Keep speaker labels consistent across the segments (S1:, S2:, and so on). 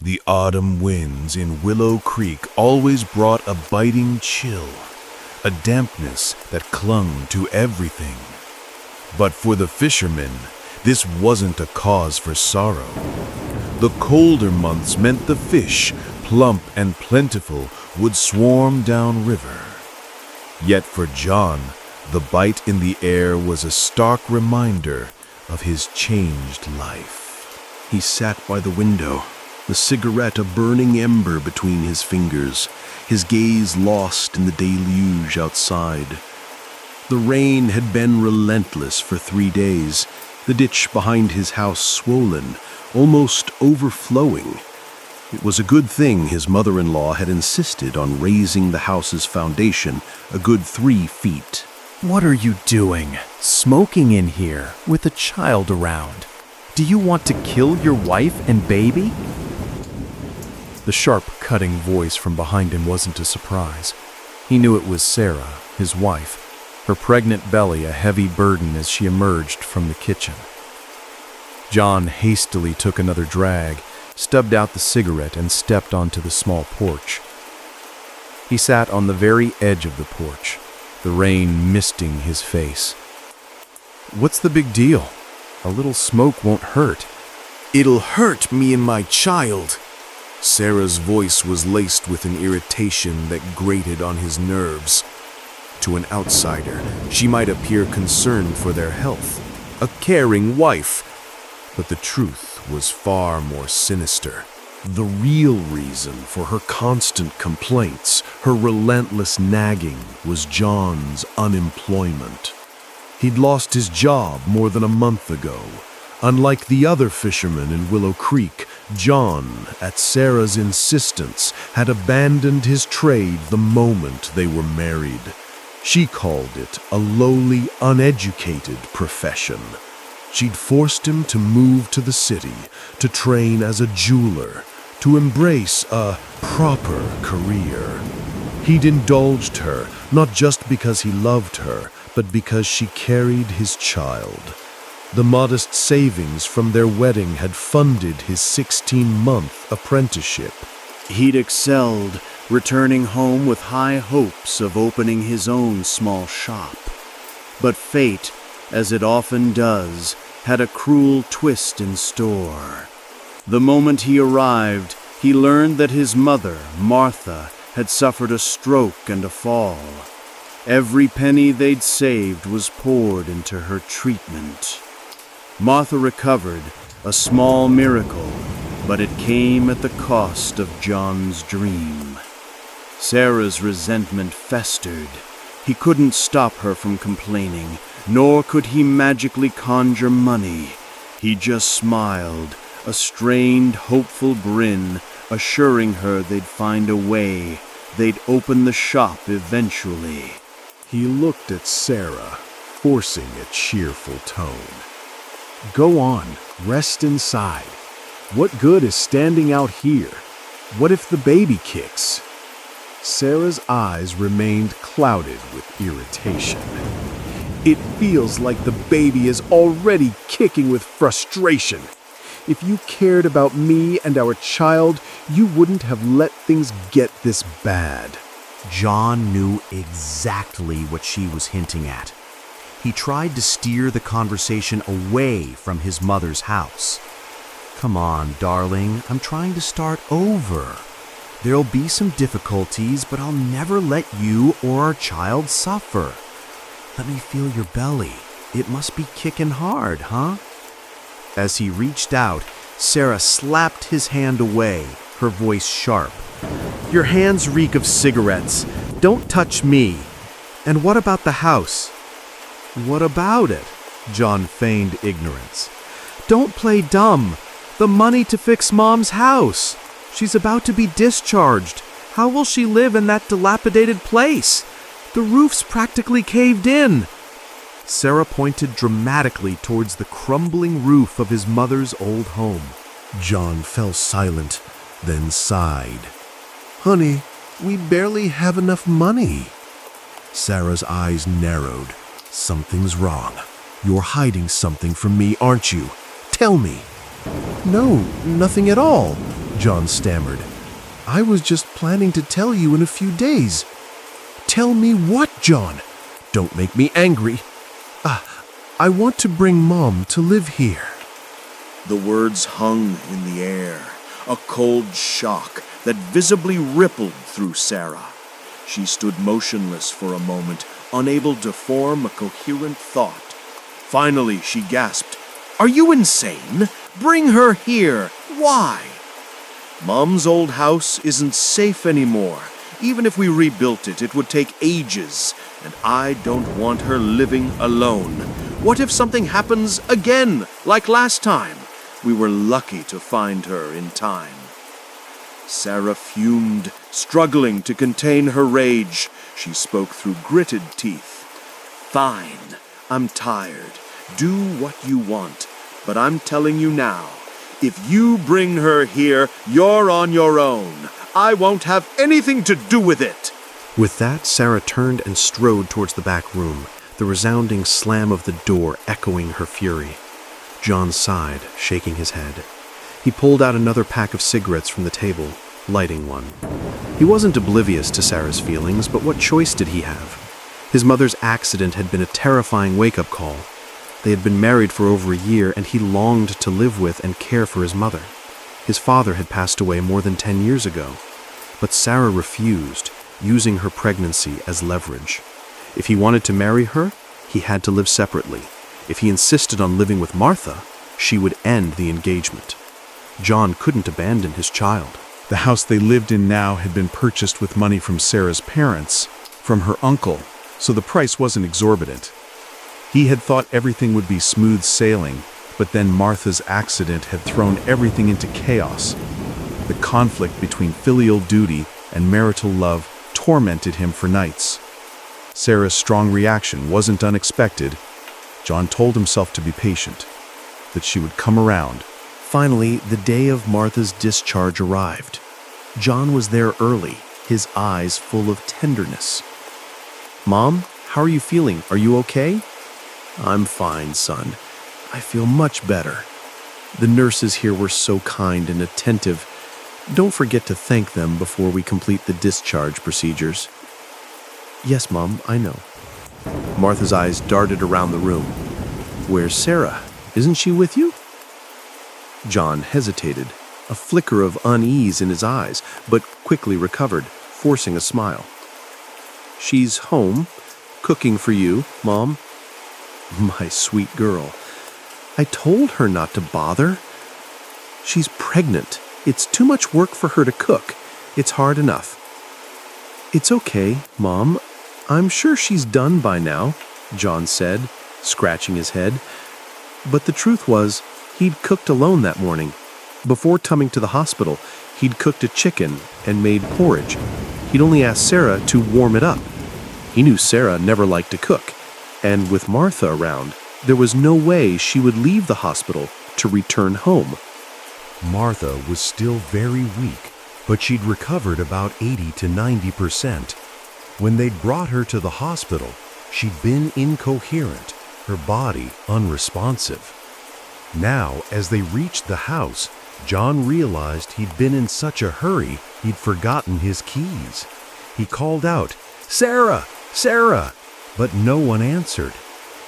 S1: The autumn winds in Willow Creek always brought a biting chill, a dampness that clung to everything. But for the fishermen, this wasn't a cause for sorrow. The colder months meant the fish, plump and plentiful, would swarm downriver. Yet for John, the bite in the air was a stark reminder of his changed life.
S2: He sat by the window, the cigarette a burning ember between his fingers, his gaze lost in the deluge outside. The rain had been relentless for 3 days, the ditch behind his house swollen, almost overflowing. It was a good thing his mother-in-law had insisted on raising the house's foundation a good 3 feet.
S3: What are you doing? Smoking in here with a child around? Do you want to kill your wife and baby? The sharp, cutting voice from behind him wasn't a surprise. He knew it was Sarah, his wife, her pregnant belly a heavy burden as she emerged from the kitchen. John hastily took another drag, stubbed out the cigarette, and stepped onto the small porch. He sat on the very edge of the porch, the rain misting his face. What's the big deal? A little smoke won't hurt.
S1: It'll hurt me and my child. Sarah's voice was laced with an irritation that grated on his nerves. To an outsider, she might appear concerned for their health, a caring wife. But the truth was far more sinister.
S2: The real reason for her constant complaints, her relentless nagging, was John's unemployment. He'd lost his job more than a month ago. Unlike the other fishermen in Willow Creek, John, at Sarah's insistence, had abandoned his trade the moment they were married. She called it a lowly, uneducated profession. She'd forced him to move to the city, to train as a jeweler, to embrace a proper career. He'd indulged her, not just because he loved her, but because she carried his child. The modest savings from their wedding had funded his 16-month apprenticeship.
S4: He'd excelled, returning home with high hopes of opening his own small shop. But fate, as it often does, had a cruel twist in store. The moment he arrived, he learned that his mother, Martha, had suffered a stroke and a fall. Every penny they'd saved was poured into her treatment. Martha recovered, a small miracle, but it came at the cost of John's dream. Sarah's resentment festered. He couldn't stop her from complaining, nor could he magically conjure money. He just smiled, a strained, hopeful grin, assuring her they'd find a way. They'd open the shop eventually.
S2: He looked at Sarah, forcing a cheerful tone.
S5: Go on, rest inside. What good is standing out here? What if the baby kicks? Sarah's eyes remained clouded with irritation. It feels like the baby is already kicking with frustration. If you cared about me and our child, you wouldn't have let things get this bad.
S3: John knew exactly what she was hinting at. He tried to steer the conversation away from his mother's house. Come on, darling, I'm trying to start over. There'll be some difficulties, but I'll never let you or our child suffer. Let me feel your belly. It must be kicking hard, huh? As he reached out, Sarah slapped his hand away, her voice sharp. Your hands reek of cigarettes. Don't touch me. And what about the house? What about it? John feigned ignorance. Don't play dumb. The money to fix Mom's house. She's about to be discharged. How will she live in that dilapidated place? The roof's practically caved in. Sarah pointed dramatically towards the crumbling roof of his mother's old home.
S2: John fell silent, then sighed. Honey, we barely have enough money. Sarah's eyes narrowed. Something's wrong. You're hiding something from me, aren't you? Tell me. No, nothing at all.
S5: John stammered. "I was just planning to tell you in a few days." "Tell me what, John? Don't make me angry." I want to bring Mom to live here."
S2: The words hung in the air, a cold shock that visibly rippled through Sarah. She stood motionless for a moment, unable to form a coherent thought. Finally, she gasped, "Are you insane? Bring her here. Why?" "Mom's old house isn't safe anymore. Even if we rebuilt it, it would take ages, and I don't want her living alone. What if something happens again, like last time? We were lucky to find her in time." Sarah fumed, struggling to contain her rage. She spoke through gritted teeth. "Fine, I'm tired. Do what you want. But I'm telling you now, if you bring her here, you're on your own. I won't have anything to do with it."
S3: With that, Sarah turned and strode towards the back room, the resounding slam of the door echoing her fury. John sighed, shaking his head. He pulled out another pack of cigarettes from the table, lighting one. He wasn't oblivious to Sarah's feelings, but what choice did he have? His mother's accident had been a terrifying wake-up call. They had been married for over a year, and he longed to live with and care for his mother. His father had passed away more than 10 years ago. But Sarah refused, using her pregnancy as leverage. If he wanted to marry her, he had to live separately. If he insisted on living with Martha, she would end the engagement. John couldn't abandon his child.
S1: The house they lived in now had been purchased with money from Sarah's parents, from her uncle, so the price wasn't exorbitant. He had thought everything would be smooth sailing, but then Martha's accident had thrown everything into chaos. The conflict between filial duty and marital love tormented him for nights. Sarah's strong reaction wasn't unexpected. John told himself to be patient, that she would come around.
S3: Finally, the day of Martha's discharge arrived. John was there early, his eyes full of tenderness. "Mom, how are you feeling? Are you okay?" "I'm fine, son. I feel much better. The nurses here were so kind and attentive. Don't forget to thank them before we complete the discharge procedures." "Yes, Mom, I know." Martha's eyes darted around the room. "Where's Sarah? Isn't she with you?" John hesitated, a flicker of unease in his eyes, but quickly recovered, forcing a smile. "She's home, cooking for you, Mom." "My sweet girl. I told her not to bother. She's pregnant. It's too much work for her to cook. It's hard enough." "It's okay, Mom. I'm sure she's done by now," John said, scratching his head. But the truth was, he'd cooked alone that morning. Before coming to the hospital, he'd cooked a chicken and made porridge. He'd only asked Sarah to warm it up. He knew Sarah never liked to cook, and with Martha around, there was no way she would leave the hospital to return home.
S5: Martha was still very weak, but she'd recovered about 80 to 90%. When they'd brought her to the hospital, she'd been incoherent, her body unresponsive. Now, as they reached the house, John realized he'd been in such a hurry he'd forgotten his keys. He called out, "Sarah! Sarah!" but no one answered.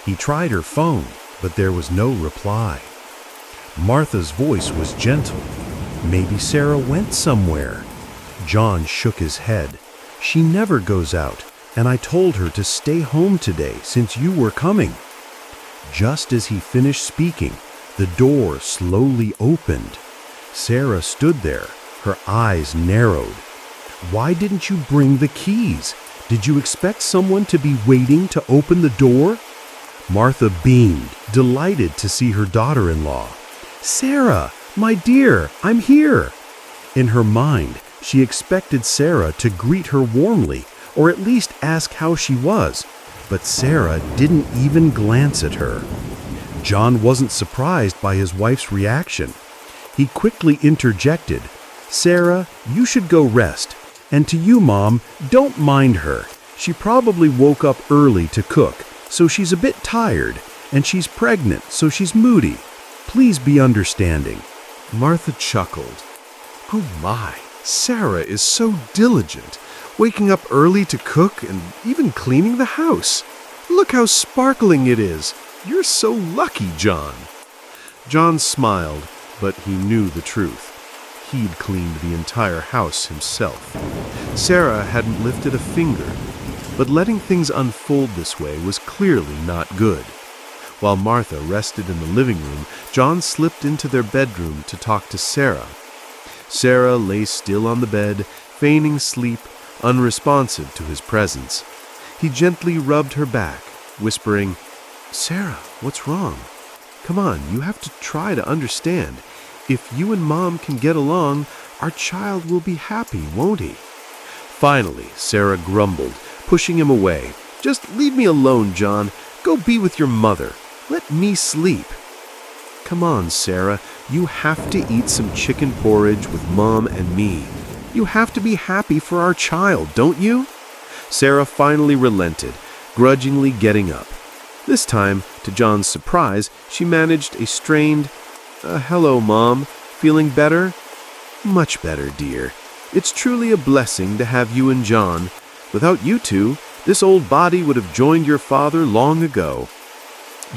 S5: He tried her phone, but there was no reply. Martha's voice was gentle. Maybe Sarah went somewhere. John shook his head. "She never goes out, and I told her to stay home today since you were coming." Just as he finished speaking, the door slowly opened. Sarah stood there, her eyes narrowed. "Why didn't you bring the keys? Did you expect someone to be waiting to open the door?" Martha beamed, delighted to see her daughter-in-law. "Sarah, my dear, I'm here." In her mind, she expected Sarah to greet her warmly, or at least ask how she was, but Sarah didn't even glance at her. John wasn't surprised by his wife's reaction. He quickly interjected, "Sarah, you should go rest. And to you, Mom, don't mind her. She probably woke up early to cook, so she's a bit tired, and she's pregnant, so she's moody. Please be understanding." Martha chuckled.
S2: Oh my, Sarah is so diligent, waking up early to cook and even cleaning the house. Look how sparkling it is. You're so lucky, John. John smiled, but he knew the truth. He'd cleaned the entire house himself. Sarah hadn't lifted a finger, but letting things unfold this way was clearly not good. While Martha rested in the living room, John slipped into their bedroom to talk to Sarah. Sarah lay still on the bed, feigning sleep, unresponsive to his presence. He gently rubbed her back, whispering, "Sarah, what's wrong? Come on, you have to try to understand. If you and Mom can get along, our child will be happy, won't he?" Finally, Sarah grumbled, pushing him away. "Just leave me alone, John. Go be with your mother. Let me sleep." "Come on, Sarah. You have to eat some chicken porridge with Mom and me. You have to be happy for our child, don't you?" Sarah finally relented, grudgingly getting up. This time, to John's surprise, she managed a strained, "Hello, Mom. Feeling better?" "Much better, dear. It's truly a blessing to have you and John. Without you two, this old body would have joined your father long ago."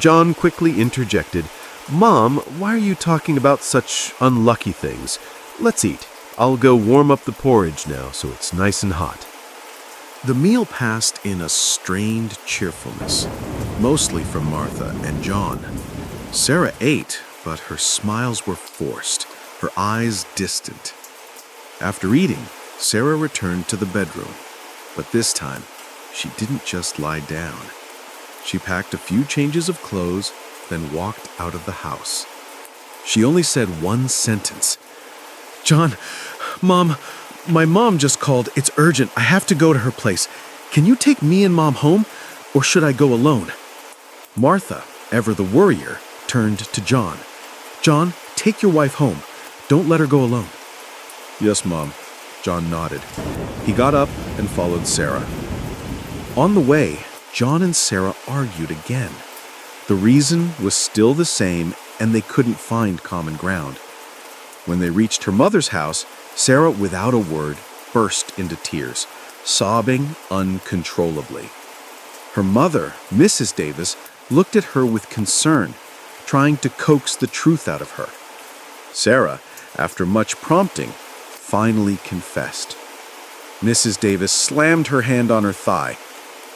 S2: John quickly interjected, "Mom, why are you talking about such unlucky things? Let's eat. I'll go warm up the porridge now so it's nice and hot." The meal passed in a strained cheerfulness, mostly from Martha and John. Sarah ate, but her smiles were forced, her eyes distant. After eating, Sarah returned to the bedroom, but this time, she didn't just lie down. She packed a few changes of clothes, then walked out of the house. She only said one sentence. "John, Mom, my mom just called. It's urgent. I have to go to her place. Can you take me and Mom home, or should I go alone?" Martha, ever the worrier, turned to John. "John, take your wife home. Don't let her go alone." "Yes, Mom." John nodded. He got up and followed Sarah. On the way, John and Sarah argued again. The reason was still the same, and they couldn't find common ground. When they reached her mother's house, Sarah, without a word, burst into tears, sobbing uncontrollably. Her mother, Mrs. Davis, looked at her with concern, trying to coax the truth out of her. Sarah, after much prompting, finally confessed. Mrs. Davis slammed her hand on her thigh.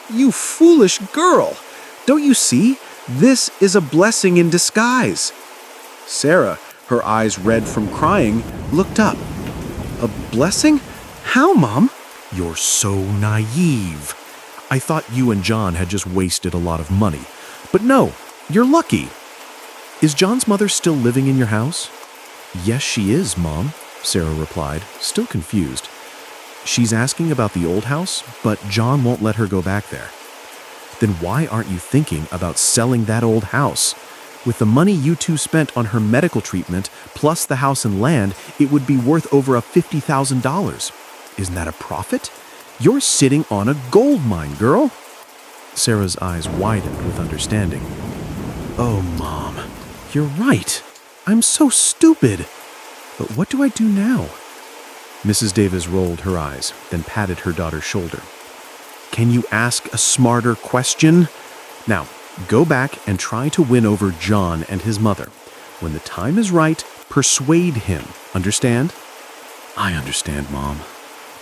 S2: "You foolish girl! Don't you see? This is a blessing in disguise." Sarah, her eyes red from crying, looked up. "A blessing? How, Mom?"
S3: You're so naive. I thought you and John had just wasted a lot of money. But no, you're lucky. Is John's mother still living in your house? Yes, she is, Mom, Sarah replied, still confused. She's asking about the old house, but John won't let her go back there. Then why aren't you thinking about selling that old house? With the money you two spent on her medical treatment, plus the house and land, it would be worth over $50,000. Isn't that a profit? You're sitting on a gold mine, girl. Sarah's eyes widened with understanding. Oh, Mom, you're right. I'm so stupid. But what do I do now? Mrs. Davis rolled her eyes, then patted her daughter's shoulder. Can you ask a smarter question? Now, go back and try to win over John and his mother. When the time is right, persuade him. Understand? I understand, Mom.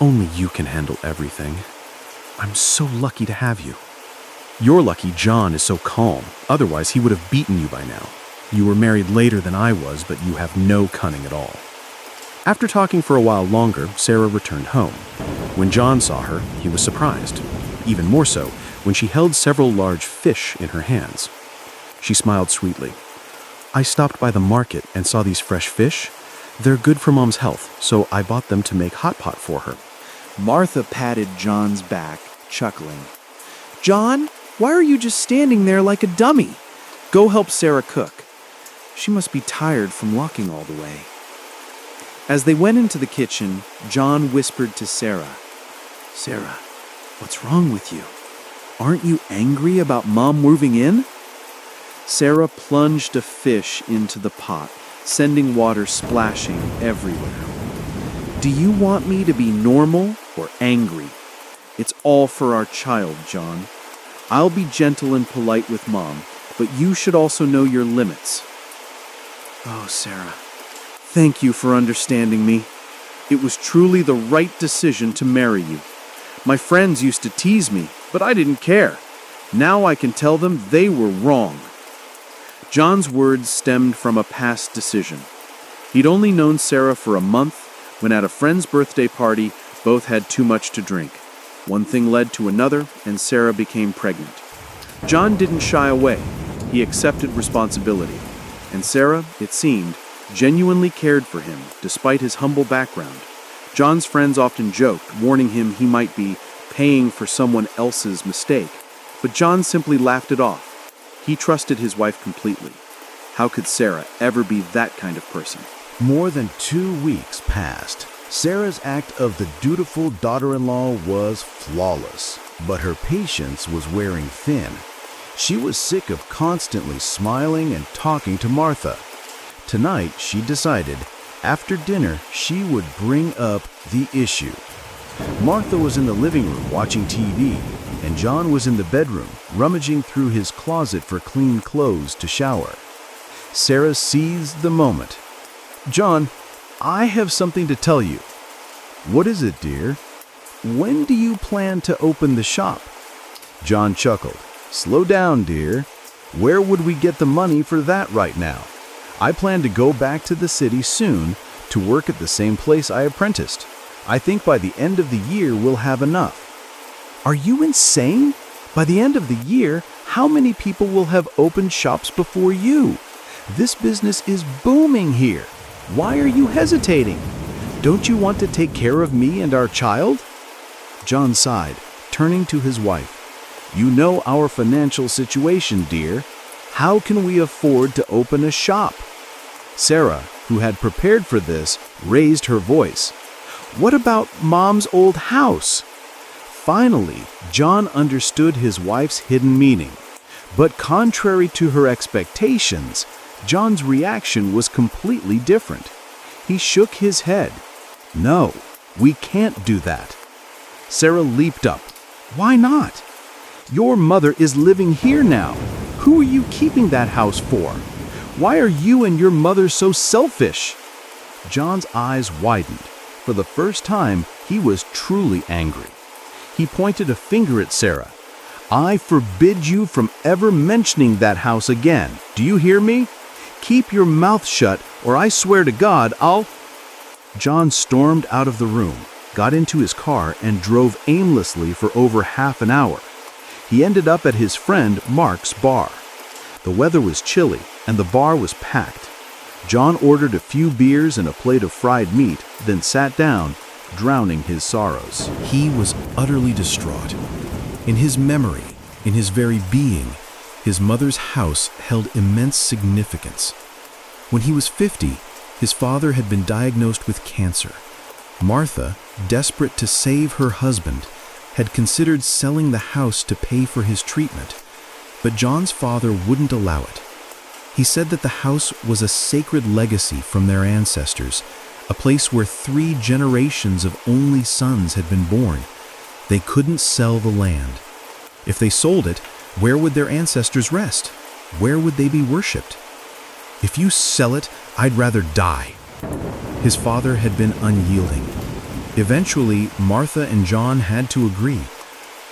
S3: Only you can handle everything. I'm so lucky to have you. You're lucky John is so calm. Otherwise, he would have beaten you by now. You were married later than I was, but you have no cunning at all. After talking for a while longer, Sarah returned home. When John saw her, he was surprised. Even more so when she held several large fish in her hands. She smiled sweetly. I stopped by the market and saw these fresh fish. They're good for Mom's health, so I bought them to make hot pot for her.
S4: Martha patted John's back, chuckling. John, why are you just standing there like a dummy? Go help Sarah cook. She must be tired from walking all the way. As they went into the kitchen, John whispered to Sarah, Sarah, what's wrong with you? Aren't you angry about Mom moving in? Sarah plunged a fish into the pot, sending water splashing everywhere. Do you want me to be normal or angry? It's all for our child, John. I'll be gentle and polite with Mom, but you should also know your limits. Oh, Sarah, thank you for understanding me. It was truly the right decision to marry you. My friends used to tease me, but I didn't care. Now I can tell them they were wrong. John's words stemmed from a past decision. He'd only known Sarah for a month when at a friend's birthday party, both had too much to drink. One thing led to another, and Sarah became pregnant. John didn't shy away. He accepted responsibility. And Sarah, it seemed, genuinely cared for him, despite his humble background. John's friends often joked, warning him he might be paying for someone else's mistake. But John simply laughed it off. He trusted his wife completely. How could Sarah ever be that kind of person?
S3: More than 2 weeks passed. Sarah's act of the dutiful daughter-in-law was flawless, but her patience was wearing thin. She was sick of constantly smiling and talking to Martha. Tonight, she decided, after dinner, she would bring up the issue. Martha was in the living room watching TV, and John was in the bedroom, rummaging through his closet for clean clothes to shower. Sarah seized the moment. "John, I have something to tell you." "What is it, dear?" "When do you plan to open the shop?" John chuckled. "Slow down, dear. Where would we get the money for that right now? I plan to go back to the city soon to work at the same place I apprenticed. I think by the end of the year we'll have enough." "Are you insane? By the end of the year, how many people will have opened shops before you? This business is booming here. Why are you hesitating? Don't you want to take care of me and our child?" John sighed, turning to his wife. "You know our financial situation, dear. How can we afford to open a shop?" Sarah, who had prepared for this, raised her voice. "What about Mom's old house?" Finally, John understood his wife's hidden meaning. But contrary to her expectations, John's reaction was completely different. He shook his head. "No, we can't do that." Sarah leaped up. "Why not? Your mother is living here now. Who are you keeping that house for? Why are you and your mother so selfish?" John's eyes widened. For the first time, he was truly angry. He pointed a finger at Sarah. "I forbid you from ever mentioning that house again. Do you hear me? Keep your mouth shut, or I swear to God, I'll—" John stormed out of the room, got into his car, and drove aimlessly for over half an hour. He ended up at his friend Mark's bar. The weather was chilly, and the bar was packed. John ordered a few beers and a plate of fried meat, then sat down, drowning his sorrows.
S1: He was utterly distraught. In his memory, in his very being, his mother's house held immense significance. When he was 50, his father had been diagnosed with cancer. Martha, desperate to save her husband, had considered selling the house to pay for his treatment, but John's father wouldn't allow it. He said that the house was a sacred legacy from their ancestors, a place where 3 generations of only sons had been born. They couldn't sell the land. If they sold it, where would their ancestors rest? Where would they be worshipped? "If you sell it, I'd rather die." His father had been unyielding. Eventually, Martha and John had to agree.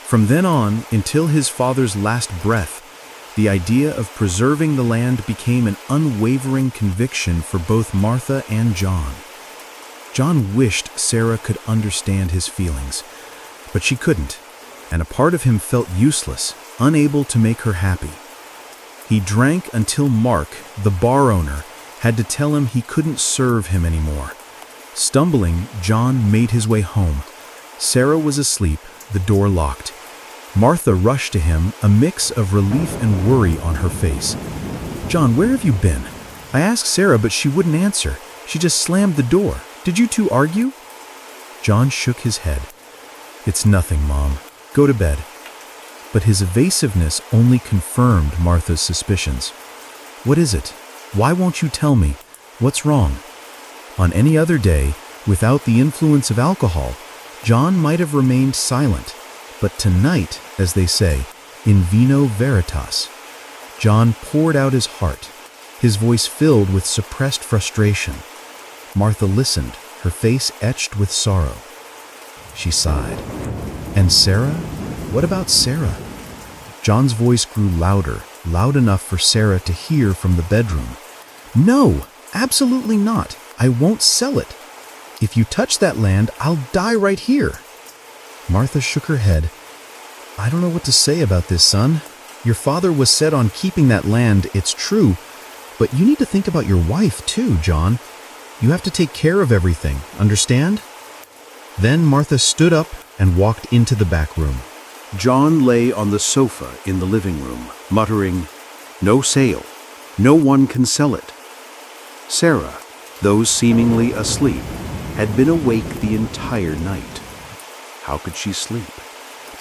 S1: From then on, until his father's last breath, the idea of preserving the land became an unwavering conviction for both Martha and John. John wished Sarah could understand his feelings, but she couldn't, and a part of him felt useless, unable to make her happy. He drank until Mark, the bar owner, had to tell him he couldn't serve him anymore. Stumbling, John made his way home. Sarah was asleep, the door locked. Martha rushed to him, a mix of relief and worry on her face. "John, where have you been? I asked Sarah, but she wouldn't answer. She just slammed the door. Did you two argue?" John shook his head. "It's nothing, Mom. Go to bed." But his evasiveness only confirmed Martha's suspicions. "What is it? Why won't you tell me? What's wrong?" On any other day,
S3: Without the influence of alcohol, John might have remained silent, but tonight, as they say, in vino veritas, John poured out his heart, his voice filled with suppressed frustration. Martha listened, her face etched with sorrow. She sighed. And Sarah? What about Sarah? John's voice grew louder, loud enough for Sarah to hear from the bedroom. No, absolutely not. I won't sell it. If you touch that land, I'll die right here. Martha shook her head. I don't know what to say about this, son. Your father was set on keeping that land, it's true, but you need to think about your wife too, John. You have to take care of everything, understand? Then Martha stood up and walked into the back room.
S2: John lay on the sofa in the living room, muttering, "No sale. No one can sell it." Sarah, though seemingly asleep, had been awake the entire night. How could she sleep?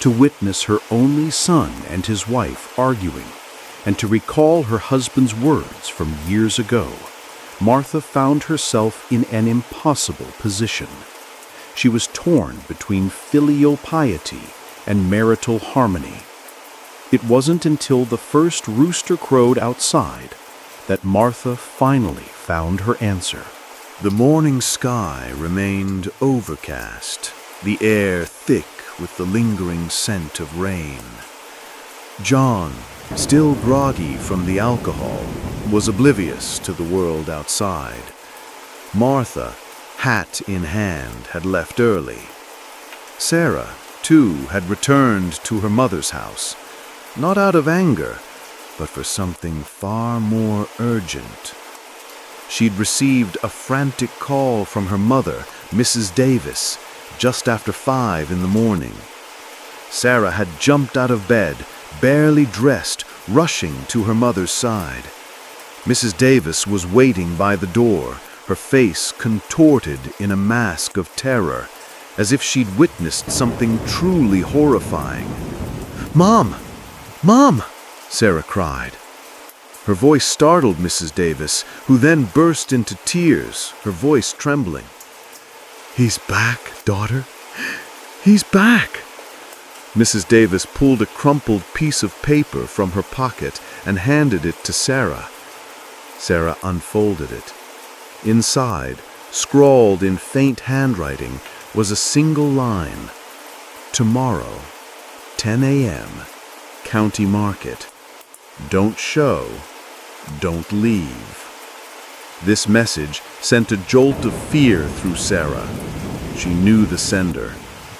S2: To witness her only son and his wife arguing, and to recall her husband's words from years ago, Martha found herself in an impossible position. She was torn between filial piety and marital harmony. It wasn't until the first rooster crowed outside that Martha finally found her answer.
S1: The morning sky remained overcast, the air thick with the lingering scent of rain. John, still groggy from the alcohol, was oblivious to the world outside. Martha, hat in hand, had left early. Sarah, too, had returned to her mother's house, not out of anger, but for something far more urgent. She'd received a frantic call from her mother, Mrs. Davis, just after 5 in the morning. Sarah had jumped out of bed, barely dressed, rushing to her mother's side. Mrs. Davis was waiting by the door, her face contorted in a mask of terror, as if she'd witnessed something truly horrifying. "Mom! Mom!" Sarah cried. Her voice startled Mrs. Davis, who then burst into tears, her voice trembling. "He's back, daughter. He's back." Mrs. Davis pulled a crumpled piece of paper from her pocket and handed it to Sarah. Sarah unfolded it. Inside, scrawled in faint handwriting, was a single line. "Tomorrow, 10 a.m., County Market. Don't show, don't leave." This message sent a jolt of fear through Sarah. She knew the sender,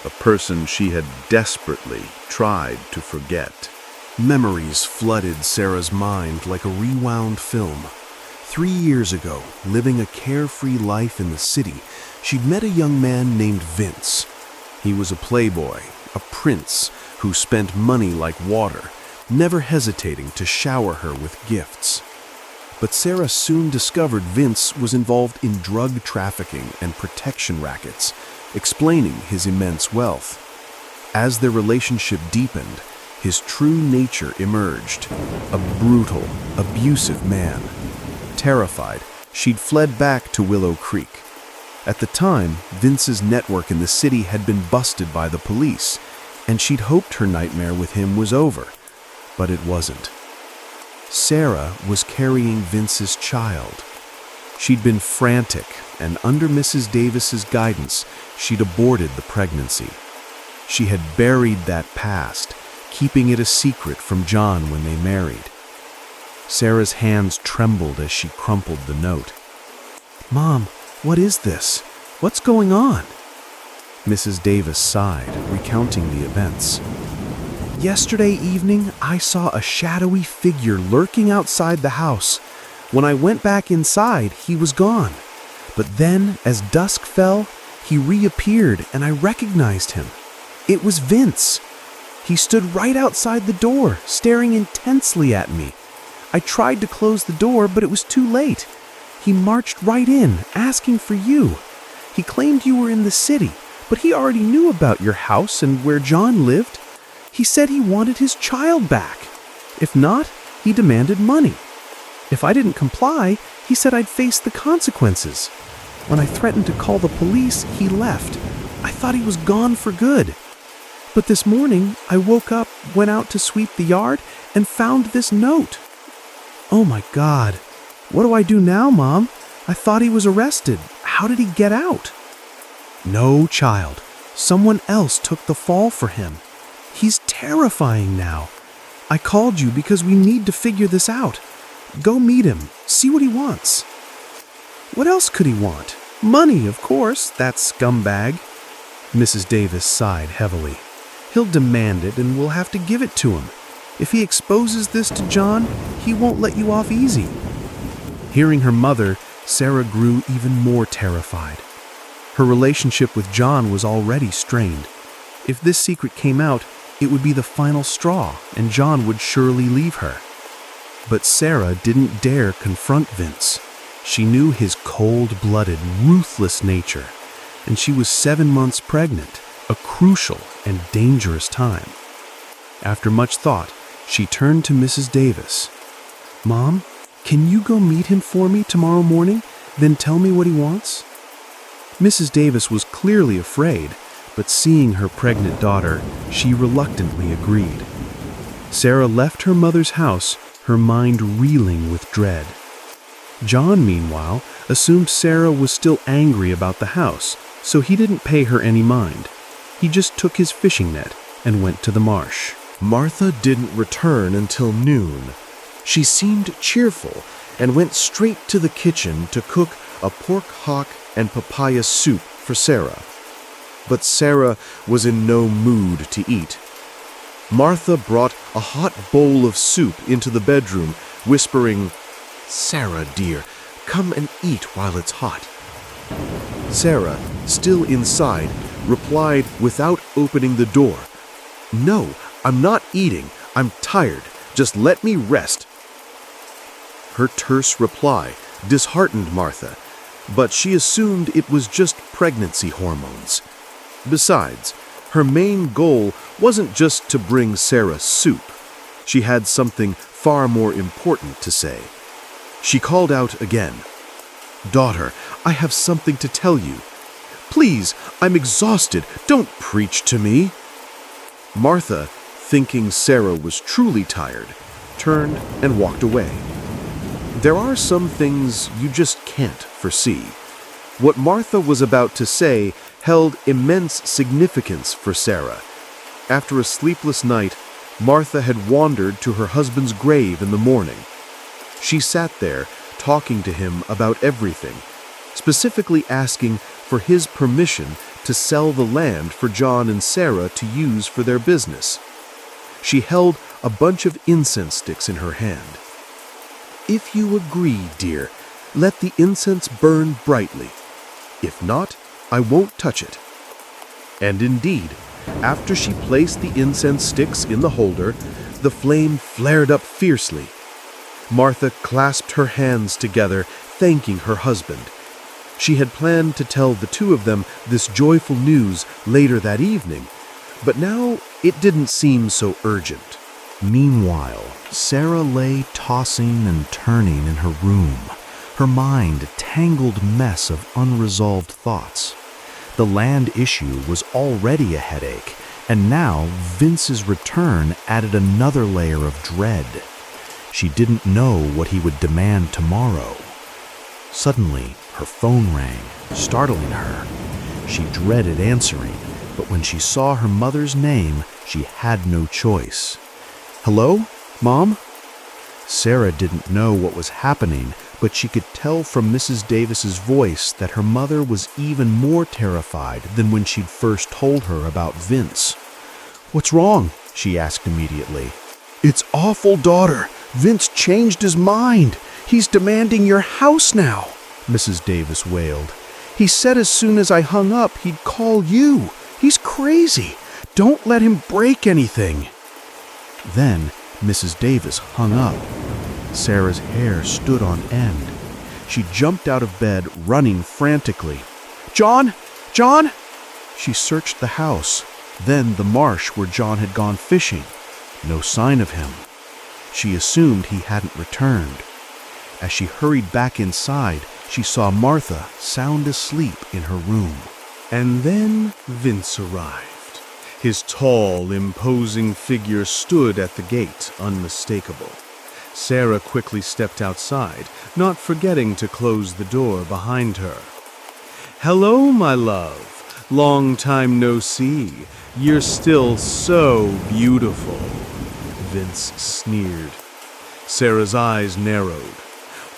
S1: a person she had desperately tried to forget.
S2: Memories flooded Sarah's mind like a rewound film. 3 years ago, living a carefree life in the city, she'd met a young man named Vince. He was a playboy, a prince, who spent money like water, never hesitating to shower her with gifts. But Sarah soon discovered Vince was involved in drug trafficking and protection rackets, explaining his immense wealth. As their relationship deepened, his true nature emerged, a brutal, abusive man. Terrified, she'd fled back to Willow Creek. At the time, Vince's network in the city had been busted by the police, and she'd hoped her nightmare with him was over, but it wasn't. Sarah was carrying Vince's child. She'd been frantic, and under Mrs. Davis's guidance, she'd aborted the pregnancy. She had buried that past, keeping it a secret from John when they married. Sarah's hands trembled as she crumpled the note. "Mom, what is this? What's going on?" Mrs. Davis sighed, recounting the events. "Yesterday evening, I saw a shadowy figure lurking outside the house. When I went back inside, he was gone. But then, as dusk fell, he reappeared and I recognized him. It was Vince. He stood right outside the door, staring intensely at me. I tried to close the door, but it was too late. He marched right in, asking for you. He claimed you were in the city, but he already knew about your house and where John lived. He said he wanted his child back. If not, he demanded money. If I didn't comply, he said I'd face the consequences.
S5: When I threatened to call the police, he left. I thought he was gone for good. But this morning, I woke up, went out to sweep the yard, and found this note. Oh my God. What do I do now, Mom? I thought he was arrested. How did he get out? No, child. Someone else took the fall for him. He's terrifying now. I called you because we need to figure this out. Go meet him. See what he wants. What else could he want? Money, of course, that scumbag. Mrs. Davis sighed heavily. He'll demand it and we'll have to give it to him. If he exposes this to John, he won't let you off easy. Hearing her mother, Sarah grew even more terrified. Her relationship with John was already strained. If this secret came out, it would be the final straw, and John would surely leave her. But Sarah didn't dare confront Vince. She knew his cold-blooded, ruthless nature, and she was 7 months pregnant, a crucial and dangerous time. After much thought, she turned to Mrs. Davis. Mom, can you go meet him for me tomorrow morning, then tell me what he wants? Mrs. Davis was clearly afraid, but seeing her pregnant daughter, she reluctantly agreed. Sarah left her mother's house, her mind reeling with dread. John, meanwhile, assumed Sarah was still angry about the house, so he didn't pay her any mind. He just took his fishing net and went to the marsh.
S2: Martha didn't return until noon. She seemed cheerful and went straight to the kitchen to cook a pork hock and papaya soup for Sarah. But Sarah was in no mood to eat. Martha brought a hot bowl of soup into the bedroom, whispering, "Sarah, dear, come and eat while it's hot." Sarah, still inside, replied without opening the door, "No, I'm not eating. I'm tired. Just let me rest." Her terse reply disheartened Martha, but she assumed it was just pregnancy hormones. Besides, her main goal wasn't just to bring Sarah soup. She had something far more important to say. She called out again, "Daughter, I have something to tell you. Please, I'm exhausted. Don't preach to me." Martha, thinking Sarah was truly tired, turned and walked away. There are some things you just can't foresee. What Martha was about to say held immense significance for Sarah. After a sleepless night, Martha had wandered to her husband's grave in the morning. She sat there, talking to him about everything, specifically asking for his permission to sell the land for John and Sarah to use for their business. She held a bunch of incense sticks in her hand. "If you agree, dear, let the incense burn brightly. If not, I won't touch it." And indeed, after she placed the incense sticks in the holder, the flame flared up fiercely. Martha clasped her hands together, thanking her husband. She had planned to tell the two of them this joyful news later that evening, but now it didn't seem so urgent.
S3: Meanwhile, Sarah lay tossing and turning in her room, her mind a tangled mess of unresolved thoughts. The land issue was already a headache, and now Vince's return added another layer of dread. She didn't know what he would demand tomorrow. Suddenly, her phone rang, startling her. She dreaded answering, but when she saw her mother's name, she had no choice. "Hello, Mom?" Sarah didn't know what was happening, but she could tell from Mrs. Davis's voice that her mother was even more terrified than when she'd first told her about Vince. "What's wrong?" she asked immediately. "It's awful, daughter. Vince changed his mind. He's demanding your house now," Mrs. Davis wailed. "He said as soon as I hung up, he'd call you. He's crazy. Don't let him break anything." Then Mrs. Davis hung up. Sarah's hair stood on end. She jumped out of bed, running frantically. "John! John!" She searched the house, then the marsh where John had gone fishing. No sign of him. She assumed he hadn't returned. As she hurried back inside,
S5: she saw Martha sound asleep in her room. And then Vince arrived. His tall, imposing figure stood at the gate, unmistakable. Sarah quickly stepped outside, not forgetting to close the door behind her. "Hello, my love. Long time no see. You're still so beautiful," Vince sneered. Sarah's eyes narrowed.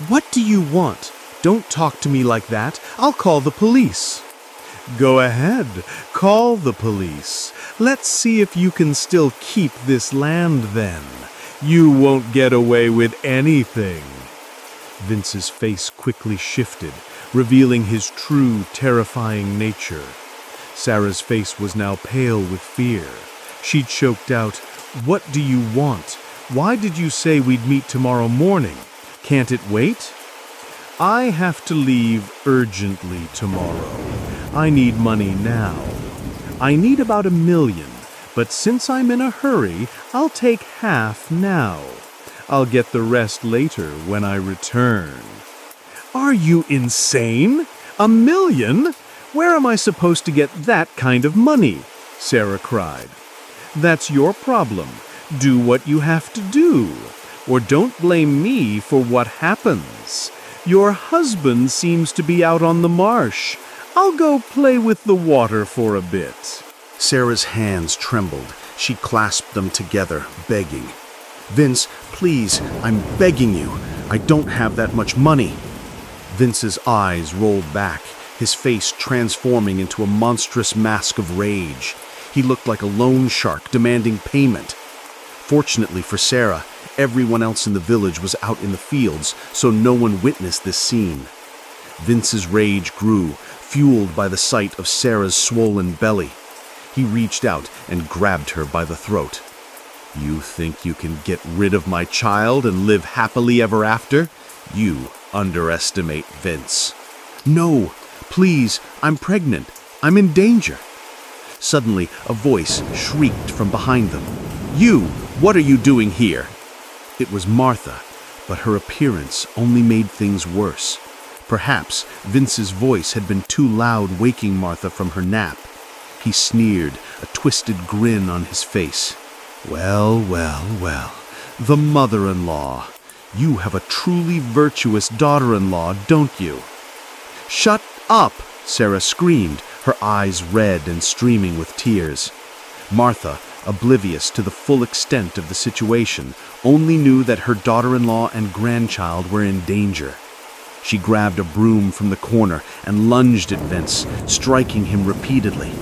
S5: "What do you want? Don't talk to me like that. I'll call the police." "Go ahead, call the police. Let's see if you can still keep this land then. You won't get away with anything." Vince's face quickly shifted, revealing his true, terrifying nature. Sarah's face was now pale with fear. She choked out, "What do you want? Why did you say we'd meet tomorrow morning? Can't it wait?" "I have to leave urgently tomorrow. I need money now. I need about $1 million, but since I'm in a hurry, I'll take half now. I'll get the rest later when I return." "Are you insane? $1 million? Where am I supposed to get that kind of money?" Sarah cried. "That's your problem. Do what you have to do, or don't blame me for what happens. Your husband seems to be out on the marsh. I'll go play with the water for a bit."
S3: Sarah's hands trembled. She clasped them together, begging. "Vince, please, I'm begging you. I don't have that much money." Vince's eyes rolled back, his face transforming into a monstrous mask of rage. He looked like a loan shark demanding payment. Fortunately for Sarah, everyone else in the village was out in the fields, so no one witnessed this scene. Vince's rage grew, fueled by the sight of Sarah's swollen belly. He reached out and grabbed her by the throat. "You think you can get rid of my child and live happily ever after? You underestimate Vince." "No, please, I'm pregnant. I'm in danger." Suddenly, a voice shrieked from behind them. "You, what are you doing here?" It was Martha, but her appearance only made things worse. Perhaps Vince's voice had been too loud, waking Martha from her nap. He sneered, a twisted grin on his face. "Well, well, well, the mother-in-law. You have a truly virtuous daughter-in-law, don't you?" "Shut up!" Sarah screamed, her eyes red and streaming with tears. Martha, oblivious to the full extent of the situation, only knew that her daughter-in-law and grandchild were in danger. She grabbed a broom from the corner and lunged at Vince, striking him repeatedly.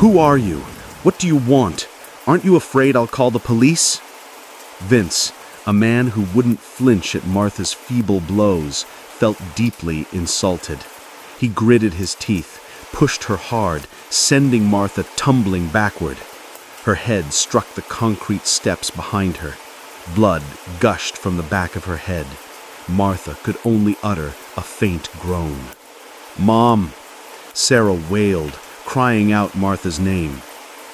S3: "Who are you? What do you want? Aren't you afraid I'll call the police?" Vince, a man who wouldn't flinch at Martha's feeble blows, felt deeply insulted. He gritted his teeth, pushed her hard, sending Martha tumbling backward. Her head struck the concrete steps behind her. Blood gushed from the back of her head. Martha could only utter a faint groan. "Mom!" Sarah wailed, crying out Martha's name.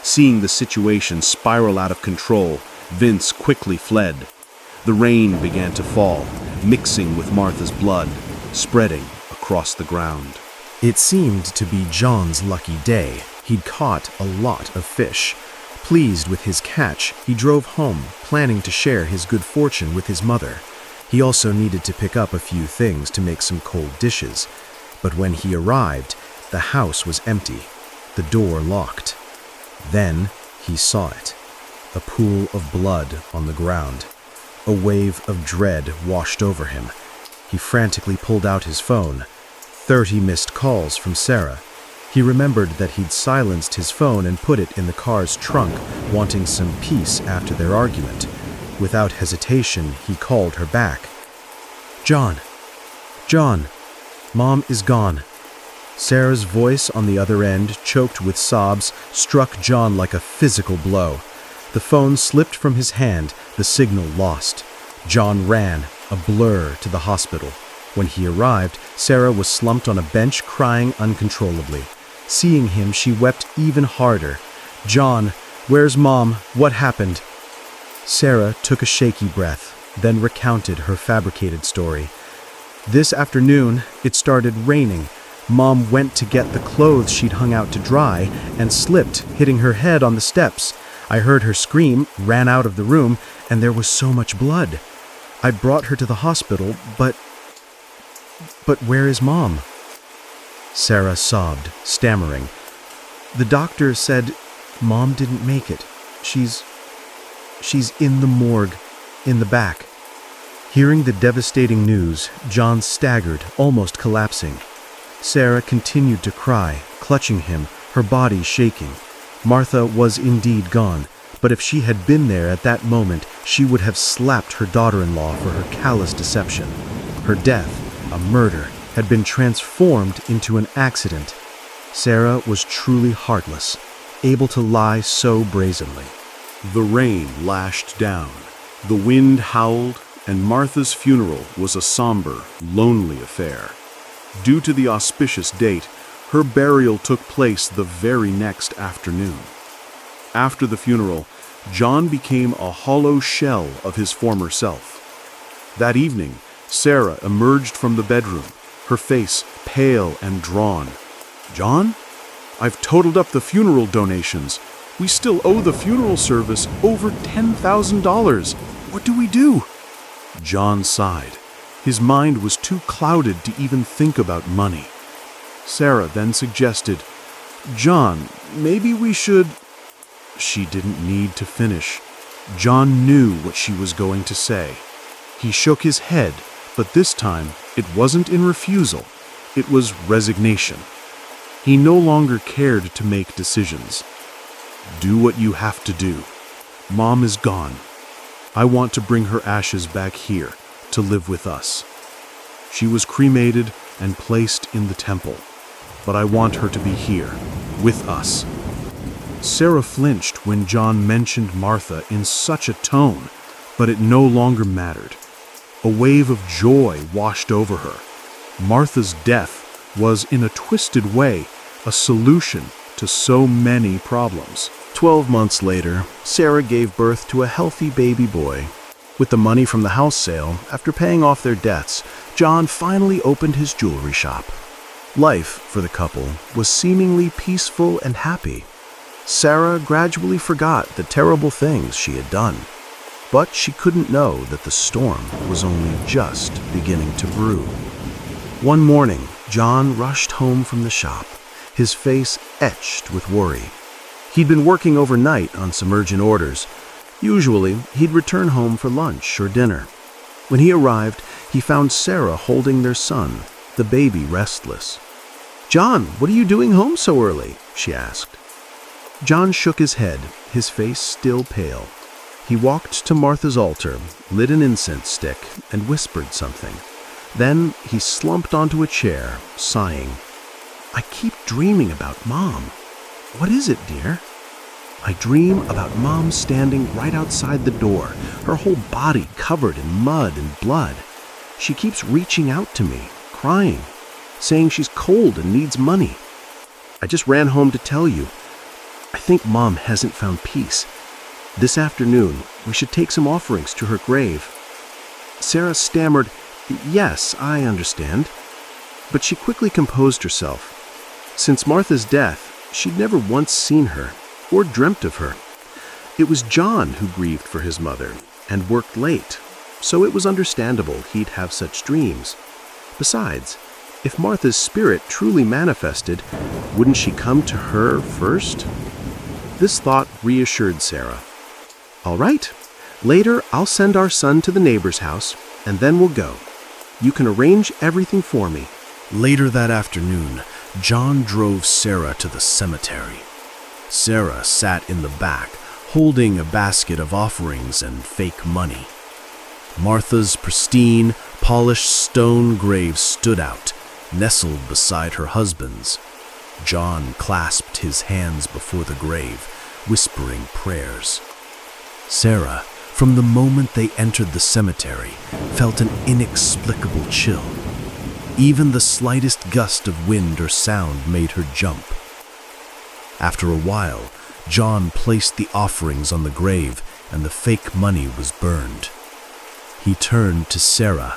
S3: Seeing the situation spiral out of control, Vince quickly fled. The rain began to fall, mixing with Martha's blood, spreading across the ground. It seemed to be John's lucky day. He'd caught a lot of fish. Pleased with his catch, he drove home, planning to share his good fortune with his mother. He also needed to pick up a few things to make some cold dishes. But when he arrived, the house was empty, the door locked. Then he saw it, a pool of blood on the ground. A wave of dread washed over him. He frantically pulled out his phone. 30 missed calls from Sarah. He remembered that he'd silenced his phone and put it in the car's trunk, wanting some peace after their argument. Without hesitation, he called her back. "John! John! Mom is gone." Sarah's voice on the other end, choked with sobs, struck John like a physical blow. The phone slipped from his hand, the signal lost. John ran, a blur, to the hospital. When he arrived, Sarah was slumped on a bench crying uncontrollably. Seeing him, she wept even harder. "John, where's Mom? What happened?" Sarah took a shaky breath, then recounted her fabricated story. This afternoon, it started raining. Mom went to get the clothes she'd hung out to dry and slipped, hitting her head on the steps. I heard her scream, ran out of the room, and there was so much blood. I brought her to the hospital, but where is Mom? Sarah sobbed, stammering. The doctor said Mom didn't make it. She's in the morgue, in the back. Hearing the devastating news, John staggered, almost collapsing. Sarah continued to cry, clutching him, her body shaking. Martha was indeed gone, but if she had been there at that moment, she would have slapped her daughter-in-law for her callous deception. Her death, a murder, had been transformed into an accident. Sarah was truly heartless, able to lie so brazenly.
S2: The rain lashed down, the wind howled, and Martha's funeral was a somber, lonely affair. Due to the auspicious date, her burial took place the very next afternoon. After the funeral, John became a hollow shell of his former self. That evening, Sarah emerged from the bedroom, her face pale and drawn. "John, I've totaled up the funeral donations. We still owe the funeral service over $10,000. What do we do?" John sighed. His mind was too clouded to even think about money. Sarah then suggested, "John, maybe we should—" She didn't need to finish. John knew what she was going to say. He shook his head, but this time it wasn't in refusal. It was resignation. He no longer cared to make decisions. "Do what you have to do. Mom is gone. I want to bring her ashes back here to live with us. She was cremated and placed in the temple, but I want her to be here, with us." Sarah flinched when John mentioned Martha in such a tone, but it no longer mattered. A wave of joy washed over her. Martha's death was, in a twisted way, a solution to so many problems.
S3: 12 months later, Sarah gave birth to a healthy baby boy. With the money from the house sale, after paying off their debts, John finally opened his jewelry shop. Life, for the couple, was seemingly peaceful and happy. Sarah gradually forgot the terrible things she had done, but she couldn't know that the storm was only just beginning to brew. One morning, John rushed home from the shop, his face etched with worry. He'd been working overnight on some urgent orders. Usually, he'd return home for lunch or dinner. When he arrived, he found Sarah holding their son, the baby restless. "John, what are you doing home so early?" she asked. John shook his head, his face still pale. He walked to Martha's altar, lit an incense stick, and whispered something. Then he slumped onto a chair, sighing. "I keep dreaming about Mom." "What is it, dear?" "I dream about Mom standing right outside the door, her whole body covered in mud and blood. She keeps reaching out to me, crying, saying she's cold and needs money. I just ran home to tell you. I think Mom hasn't found peace. This afternoon, we should take some offerings to her grave." Sarah stammered, "Yes, I understand." But she quickly composed herself. Since Martha's death, she'd never once seen her or dreamt of her. It was John who grieved for his mother and worked late, so it was understandable he'd have such dreams. Besides, if Martha's spirit truly manifested, wouldn't she come to her first? This thought reassured Sarah. "All right, later I'll send our son to the neighbor's house, and then we'll go. You can arrange everything for me."
S1: Later that afternoon, John drove Sarah to the cemetery. Sarah sat in the back, holding a basket of offerings and fake money. Martha's pristine, polished stone grave stood out, nestled beside her husband's. John clasped his hands before the grave, whispering prayers. Sarah, from the moment they entered the cemetery, felt an inexplicable chill. Even the slightest gust of wind or sound made her jump. After a while, John placed the offerings on the grave and the fake money was burned. He turned to Sarah.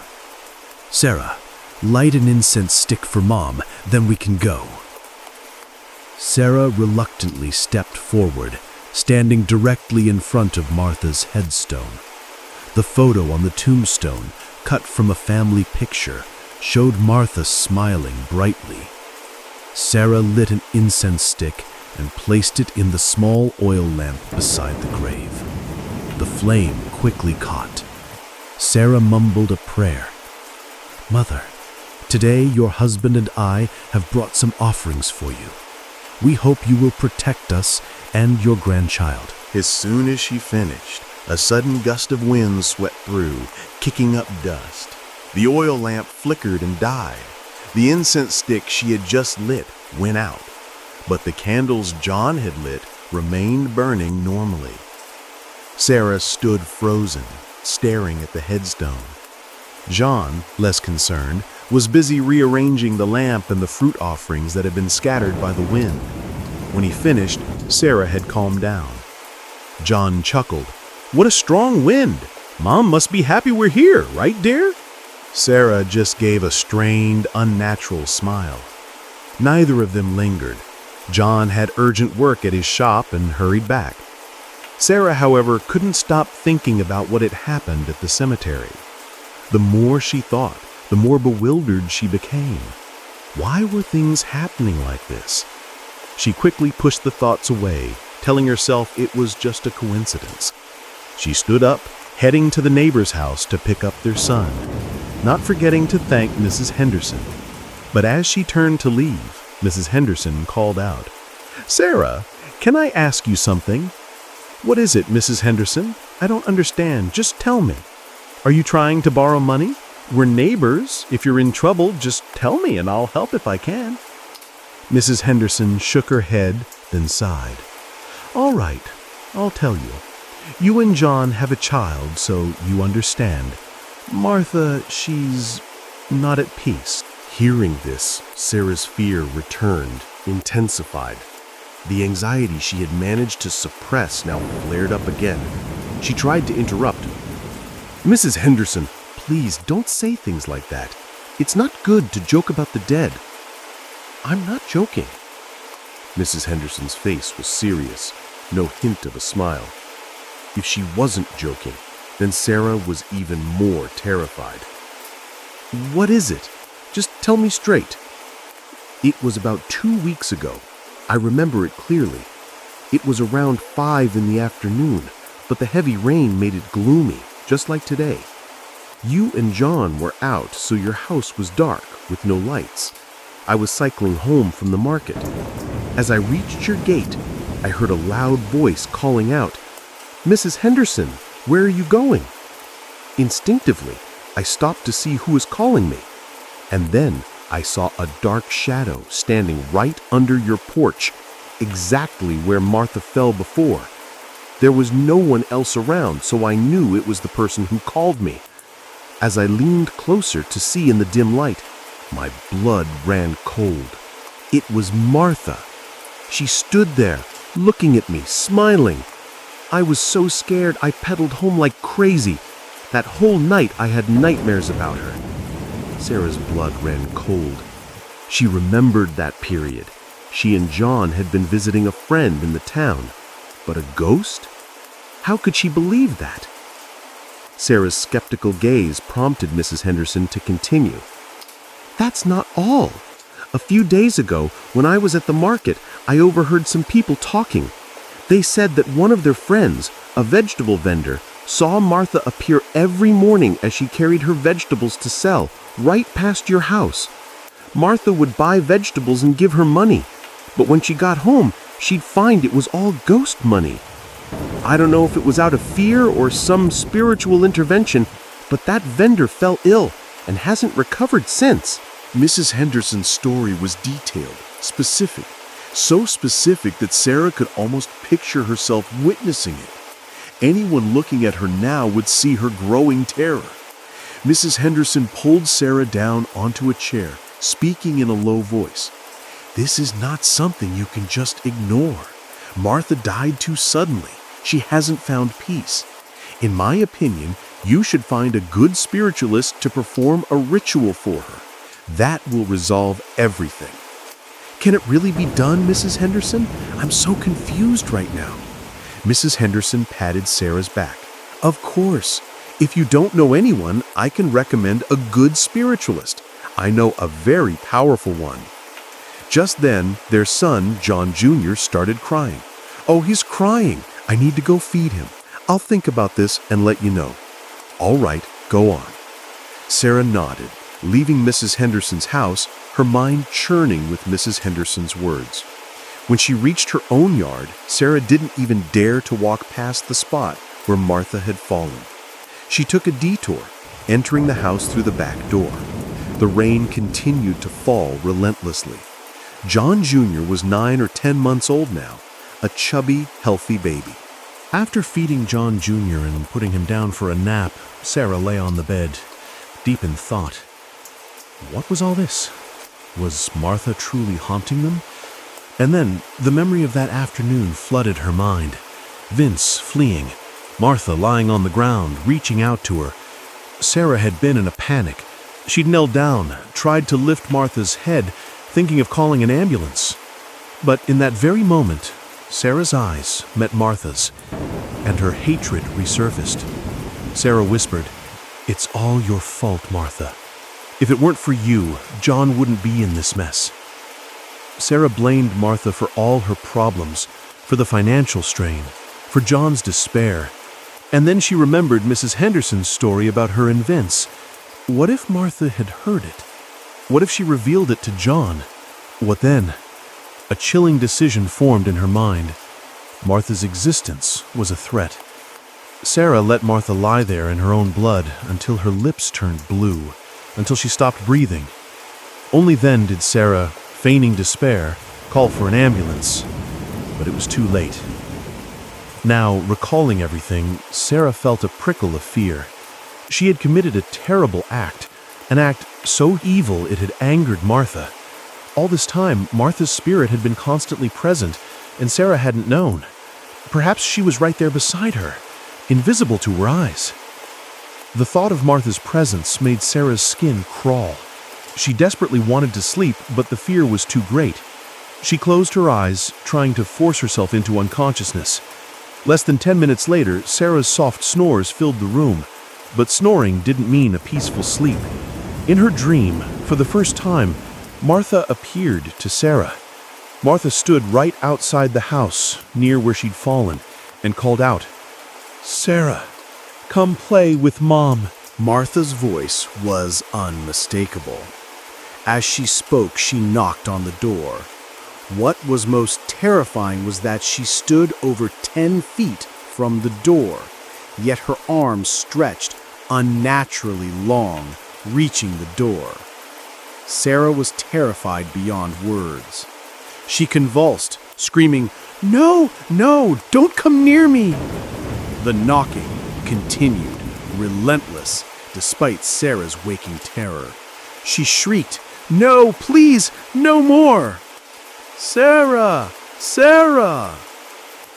S1: "Sarah,
S5: Light an incense stick for Mom, then we can go. Sarah reluctantly stepped forward, standing directly in front of Martha's headstone. The photo on the tombstone, cut from a family picture, showed Martha smiling brightly. Sarah lit an incense stick and placed it in the small oil lamp beside the grave. The flame quickly caught. Sarah mumbled a prayer. "Mother, today your husband and I have brought some offerings for you. We hope you will protect us and your grandchild."
S1: As soon as she finished, a sudden gust of wind swept through, kicking up dust. The oil lamp flickered and died. The incense stick she had just lit went out, but the candles John had lit remained burning normally. Sarah stood frozen, staring at the headstone. John, less concerned, was busy rearranging the lamp and the fruit offerings that had been scattered by the wind. When he finished, Sarah had calmed down. John chuckled. "What a strong wind! Mom must be happy we're here, right, dear?" Sarah just gave a strained, unnatural smile. Neither of them lingered. John had urgent work at his shop and hurried back. Sarah, however, couldn't stop thinking about what had happened at the cemetery. The more she thought, the more bewildered she became. Why were things happening like this? She quickly pushed the thoughts away, telling herself it was just a coincidence. She stood up, heading to the neighbor's house to pick up their son, not forgetting to thank Mrs. Henderson. But as she turned to leave, Mrs. Henderson called out, "Sarah, can I ask you something?" "What is it, Mrs. Henderson? I don't understand. Just tell me. Are you trying to borrow money? We're neighbors. If you're in trouble, just tell me and I'll help if I can." Mrs. Henderson shook her head, then sighed. "All right, I'll tell you. You and John have a child, so you understand. Martha, she's not at peace."
S2: Hearing this, Sarah's fear returned, intensified. The anxiety she had managed to suppress now flared up again. She tried to interrupt. "Mrs. Henderson, please don't say things like that. It's not good to joke about the dead." "I'm not joking." Mrs. Henderson's face was serious, no hint of a smile. If she wasn't joking, then Sarah was even more terrified. "What is it? Just tell me straight." "It was about 2 weeks ago. I remember it clearly. It was around 5 in the afternoon, but the heavy rain made it gloomy, just like today. You and John were out, so your house was dark, with no lights. I was cycling home from the market. As I reached your gate, I heard a loud voice calling out, 'Mrs. Henderson, where are you going?' Instinctively, I stopped to see who was calling me, and then I saw a dark shadow standing right under your porch, exactly where Martha fell before. There was no one else around, so I knew it was the person who called me. As I leaned closer to see in the dim light, my blood ran cold. It was Martha. She stood there, looking at me, smiling. I was so scared I pedaled home like crazy. That whole night I had nightmares about her." Sarah's blood ran cold. She remembered that period. She and John had been visiting a friend in the town. But a ghost? How could she believe that? Sarah's skeptical gaze prompted Mrs. Henderson to continue. "That's not all. A few days ago, when I was at the market, I overheard some people talking. They said that one of their friends, a vegetable vendor, saw Martha appear every morning as she carried her vegetables to sell, right past your house. Martha would buy vegetables and give her money, but when she got home, she'd find it was all ghost money. I don't know if it was out of fear or some spiritual intervention, but that vendor fell ill and hasn't recovered since."
S5: Mrs. Henderson's story was detailed, specific, so specific that Sarah could almost picture herself witnessing it. Anyone looking at her now would see her growing terror. Mrs. Henderson pulled Sarah down onto a chair, speaking in a low voice. "This is not something you can just ignore. Martha died too suddenly. She hasn't found peace. In my opinion, you should find a good spiritualist to perform a ritual for her.
S2: That will resolve everything. Can it really be done, Mrs. Henderson? I'm so confused right now. Mrs. Henderson patted Sarah's back. Of course. If you don't know anyone, I can recommend a good spiritualist. I know a very powerful one. Just then, their son, John Jr., started crying. Oh, he's crying. I need to go feed him. I'll think about this and let you know. All right, go on. Sarah nodded, leaving Mrs. Henderson's house, her mind churning with Mrs. Henderson's words. When she reached her own yard, Sarah didn't even dare to walk past the spot where Martha had fallen. She took a detour, entering the house through the back door. The rain continued to fall relentlessly. John Jr. was 9 or 10 months old now, a chubby, healthy baby.
S3: After feeding John Jr. and putting him down for a nap, Sarah lay on the bed, deep in thought. What was all this? Was Martha truly haunting them? And then the memory of that afternoon flooded her mind. Vince fleeing, Martha lying on the ground, reaching out to her. Sarah had been in a panic. She'd knelt down, tried to lift Martha's head, thinking of calling an ambulance. But in that very moment, Sarah's eyes met Martha's, and her hatred resurfaced. Sarah whispered, "It's all your fault, Martha. If it weren't for you, John wouldn't be in this mess." Sarah blamed Martha for all her problems, for the financial strain, for John's despair. And then she remembered Mrs. Henderson's story about her and Vince. What if Martha had heard it? What if she revealed it to John? What then? A chilling decision formed in her mind. Martha's existence was a threat. Sarah let Martha lie there in her own blood until her lips turned blue, until she stopped breathing. Only then did Sarah, feigning despair, call for an ambulance. But it was too late. Now, recalling everything, Sarah felt a prickle of fear. She had committed a terrible act, an act so evil it had angered Martha. All this time, Martha's spirit had been constantly present, and Sarah hadn't known. Perhaps she was right there beside her, invisible to her eyes. The thought of Martha's presence made Sarah's skin crawl. She desperately wanted to sleep, but the fear was too great. She closed her eyes, trying to force herself into unconsciousness. Less than 10 minutes later, Sarah's soft snores filled the room, but snoring didn't mean a peaceful sleep. In her dream, for the first time, Martha appeared to Sarah. Martha stood right outside the house, near where she'd fallen, and called out, "Sarah, come play with Mom."
S4: Martha's voice was unmistakable. As she spoke, she knocked on the door. What was most terrifying was that she stood over 10 feet from the door, yet her arms stretched unnaturally long, reaching the door. Sarah was terrified beyond words. She convulsed, screaming, "No, no, don't come near me!" The knocking continued, relentless, despite Sarah's waking terror. She shrieked, "No, please, no more! Sarah! Sarah!"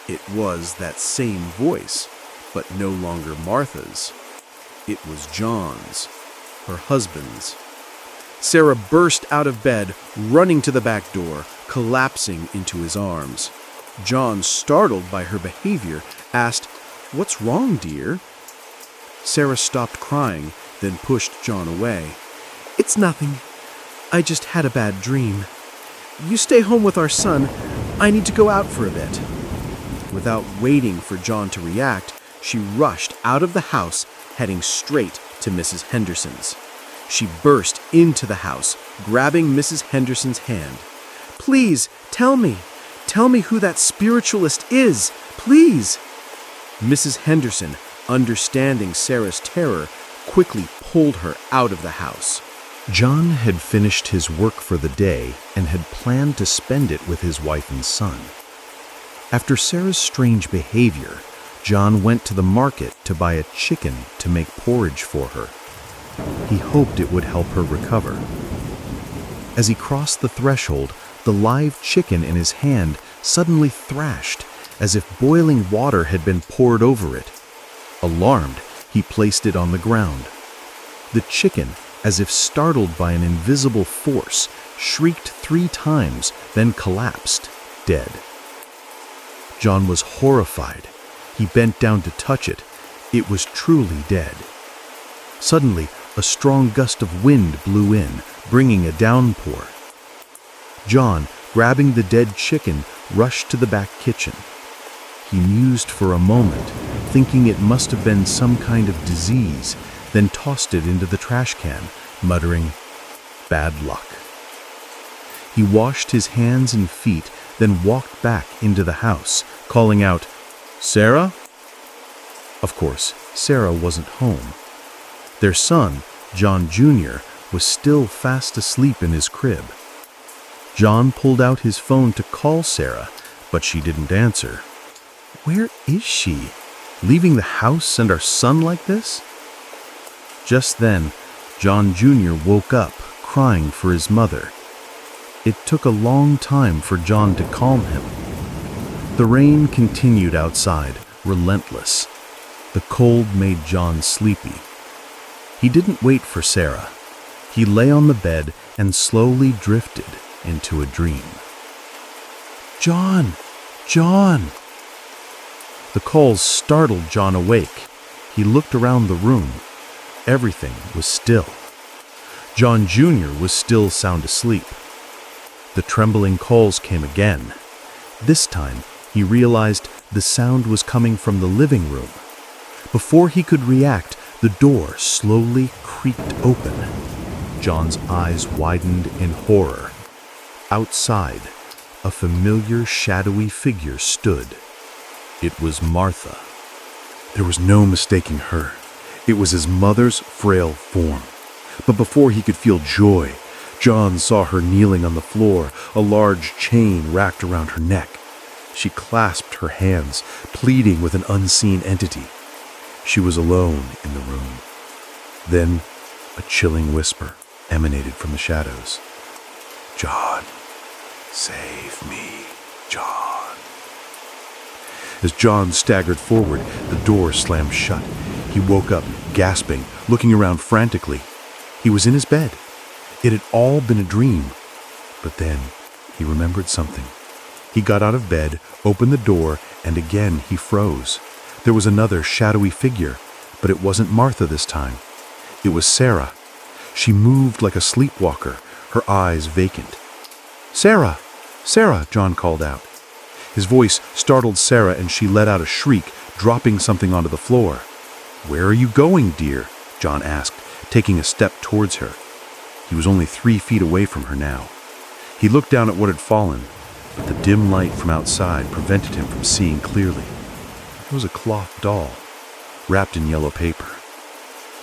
S4: It was that same voice, but no longer Martha's. It was John's, her husband's. Sarah burst out of bed, running to the back door, collapsing into his arms. John, startled by her behavior, asked, "What's wrong, dear?" Sarah stopped crying, then pushed John away. "It's nothing. I just had a bad dream. You stay home with our son. I need to go out for a bit." Without waiting for John to react, she rushed out of the house, heading straight to Mrs. Henderson's. She burst into the house, grabbing Mrs. Henderson's hand. "Please, tell me who that spiritualist is, please." Mrs. Henderson, understanding Sarah's terror, quickly pulled her out of the house.
S3: John had finished his work for the day and had planned to spend it with his wife and son. After Sarah's strange behavior, John went to the market to buy a chicken to make porridge for her. He hoped it would help her recover. As he crossed the threshold, the live chicken in his hand suddenly thrashed, as if boiling water had been poured over it. Alarmed, he placed it on the ground. The chicken, as if startled by an invisible force, shrieked 3 times, then collapsed, dead. John was horrified. He bent down to touch it. It was truly dead. Suddenly, a strong gust of wind blew in, bringing a downpour. John, grabbing the dead chicken, rushed to the back kitchen. He mused for a moment, thinking it must have been some kind of disease, then tossed it into the trash can, muttering, "Bad luck." He washed his hands and feet, then walked back into the house, calling out, "Sarah?" Of course, Sarah wasn't home. Their son, John Jr., was still fast asleep in his crib. John pulled out his phone to call Sarah, but she didn't answer. Where is she? Leaving the house and our son like this? Just then, John Jr. woke up, crying for his mother. It took a long time for John to calm him. The rain continued outside, relentless. The cold made John sleepy. He didn't wait for Sarah. He lay on the bed and slowly drifted into a dream. "John! John!" The calls startled John awake. He looked around the room. Everything was still. John Jr. was still sound asleep. The trembling calls came again. This time, he realized the sound was coming from the living room. Before he could react, the door slowly creaked open. John's eyes widened in horror. Outside, a familiar shadowy figure stood. It was Martha. There was no mistaking her. It was his mother's frail form. But before he could feel joy, John saw her kneeling on the floor, a large chain wrapped around her neck. She clasped her hands, pleading with an unseen entity. She was alone in the room. Then, a chilling whisper emanated from the shadows. "John, save me, John." As John staggered forward, the door slammed shut. He woke up, gasping, looking around frantically. He was in his bed. It had all been a dream. But then, he remembered something. He got out of bed, opened the door, and again he froze. There was another shadowy figure, but it wasn't Martha this time. It was Sarah. She moved like a sleepwalker, her eyes vacant. "Sarah! Sarah!" John called out. His voice startled Sarah and she let out a shriek, dropping something onto the floor. "Where are you going, dear?" John asked, taking a step towards her. He was only 3 feet away from her now. He looked down at what had fallen, but the dim light from outside prevented him from seeing clearly. It was a cloth doll, wrapped in yellow paper.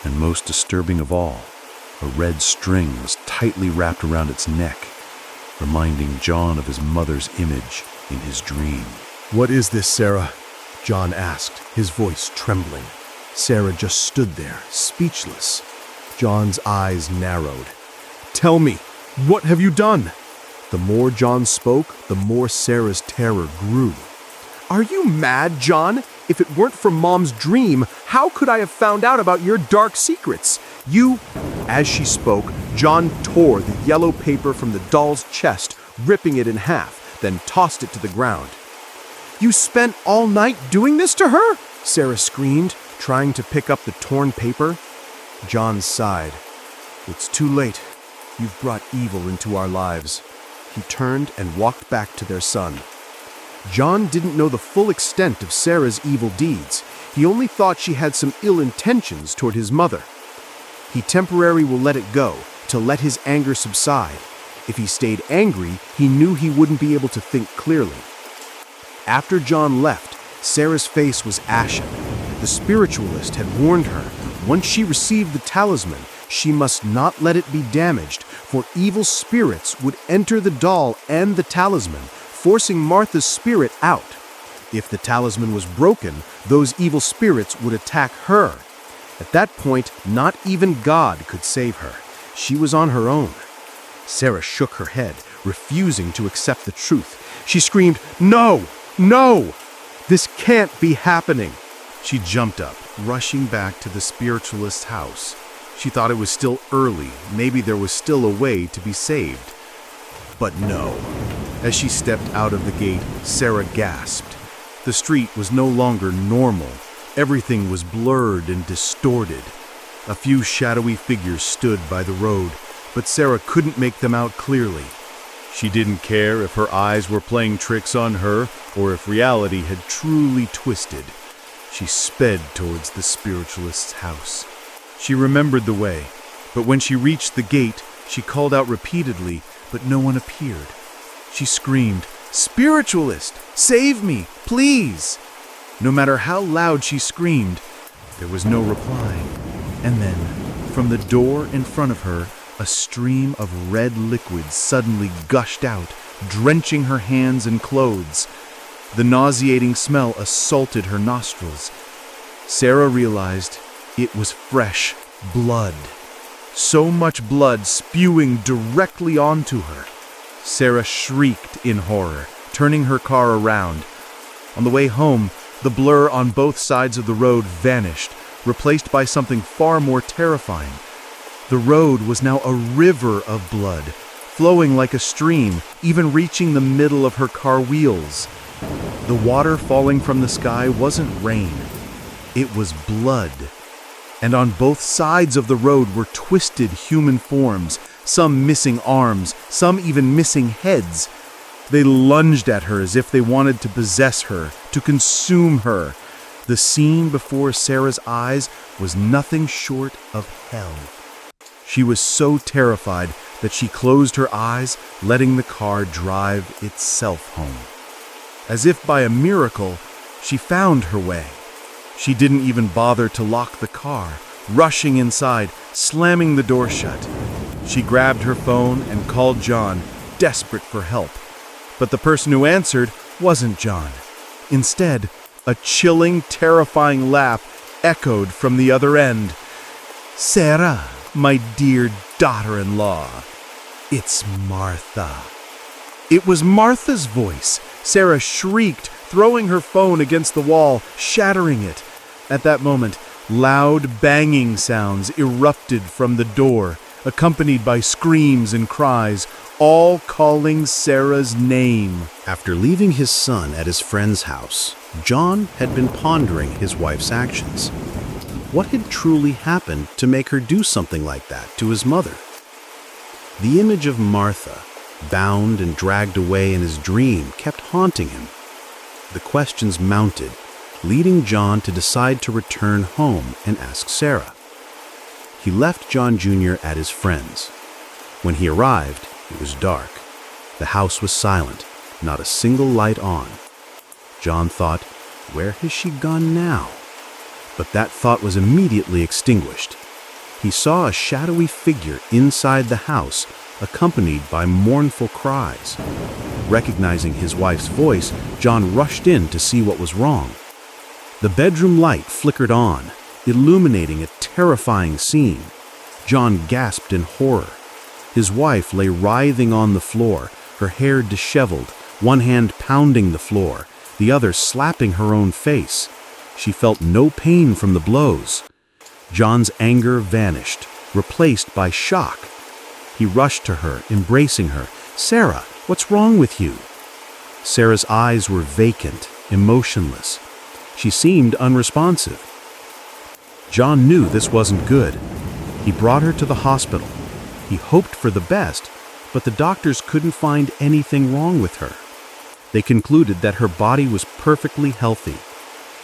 S3: And most disturbing of all, a red string was tightly wrapped around its neck, reminding John of his mother's image in his dream.
S5: "What is this, Sarah?" John asked, his voice trembling. Sarah just stood there, speechless. John's eyes narrowed. "Tell me, what have you done?" The more John spoke, the more Sarah's terror grew. "Are you mad, John? If it weren't for Mom's dream, how could I have found out about your dark secrets? You—" As she spoke, John tore the yellow paper from the doll's chest, ripping it in half, then tossed it to the ground. "You spent all night doing this to her?" Sarah screamed, trying to pick up the torn paper. John sighed. "It's too late. You've brought evil into our lives." He turned and walked back to their son. John didn't know the full extent of Sarah's evil deeds. He only thought she had some ill intentions toward his mother. He temporarily will let it go, to let his anger subside. If he stayed angry, he knew he wouldn't be able to think clearly. After John left, Sarah's face was ashen. The spiritualist had warned her, once she received the talisman, she must not let it be damaged, for evil spirits would enter the doll and the talisman, forcing Martha's spirit out. If the talisman was broken, those evil spirits would attack her. At that point, not even God could save her. She was on her own. Sarah shook her head, refusing to accept the truth. She screamed, "No! No! This can't be happening!" She jumped up, rushing back to the spiritualist's house. She thought it was still early, maybe there was still a way to be saved. But no. As she stepped out of the gate, Sarah gasped. The street was no longer normal. Everything was blurred and distorted. A few shadowy figures stood by the road, but Sarah couldn't make them out clearly. She didn't care if her eyes were playing tricks on her or if reality had truly twisted. She sped towards the spiritualist's house. She remembered the way, but when she reached the gate, she called out repeatedly, but no one appeared. She screamed, "Spiritualist, save me, please!" No matter how loud she screamed, there was no reply. And then, from the door in front of her, a stream of red liquid suddenly gushed out, drenching her hands and clothes. The nauseating smell assaulted her nostrils. Sarah realized it was fresh blood. So much blood spewing directly onto her. Sarah shrieked in horror, turning her car around. On the way home, the blur on both sides of the road vanished, replaced by something far more terrifying. The road was now a river of blood, flowing like a stream, even reaching the middle of her car wheels. The water falling from the sky wasn't rain. It was blood. And on both sides of the road were twisted human forms, some missing arms, some even missing heads. They lunged at her as if they wanted to possess her, to consume her. The scene before Sarah's eyes was nothing short of hell. She was so terrified that she closed her eyes, letting the car drive itself home. As if by a miracle, she found her way. She didn't even bother to lock the car, rushing inside, slamming the door shut. She grabbed her phone and called John, desperate for help. But the person who answered wasn't John. Instead, a chilling, terrifying laugh echoed from the other end. "Sarah, my dear daughter-in-law, it's Martha." It was Martha's voice. Sarah shrieked, throwing her phone against the wall, shattering it. At that moment, loud banging sounds erupted from the door, accompanied by screams and cries, all calling Sarah's name.
S3: After leaving his son at his friend's house, John had been pondering his wife's actions. What had truly happened to make her do something like that to his mother? The image of Martha, bound and dragged away in his dream, kept haunting him. The questions mounted, leading John to decide to return home and ask Sarah. He left John Jr. at his friend's. When he arrived, it was dark. The house was silent, not a single light on. John thought, where has she gone now? But that thought was immediately extinguished. He saw a shadowy figure inside the house, accompanied by mournful cries. Recognizing his wife's voice, John rushed in to see what was wrong. The bedroom light flickered on, illuminating a terrifying scene. John gasped in horror. His wife lay writhing on the floor, her hair disheveled, one hand pounding the floor, the other slapping her own face. She felt no pain from the blows. John's anger vanished, replaced by shock. He rushed to her, embracing her. "Sarah, what's wrong with you?" Sarah's eyes were vacant, emotionless. She seemed unresponsive. John knew this wasn't good. He brought her to the hospital. He hoped for the best, but the doctors couldn't find anything wrong with her. They concluded that her body was perfectly healthy.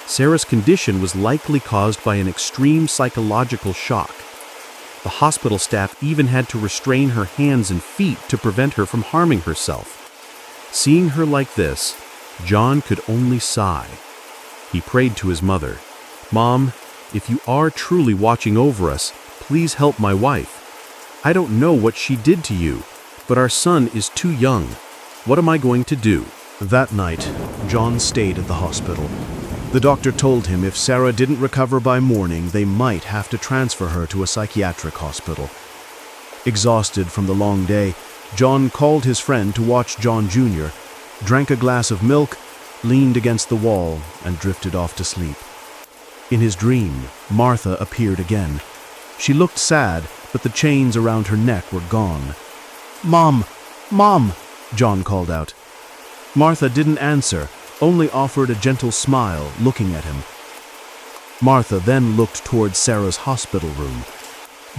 S3: Sarah's condition was likely caused by an extreme psychological shock. The hospital staff even had to restrain her hands and feet to prevent her from harming herself. Seeing her like this, John could only sigh. He prayed to his mother, "Mom, if you are truly watching over us, please help my wife. I don't know what she did to you, but our son is too young. What am I going to do?"
S5: That night, John stayed at the hospital. The doctor told him if Sarah didn't recover by morning, they might have to transfer her to a psychiatric hospital. Exhausted from the long day, John called his friend to watch John Jr., drank a glass of milk, leaned against the wall, and drifted off to sleep. In his dream, Martha appeared again.
S3: She looked sad, but the chains around her neck were gone. "Mom! Mom!" John called out. Martha didn't answer, only offered a gentle smile, looking at him. Martha then looked toward Sarah's hospital room.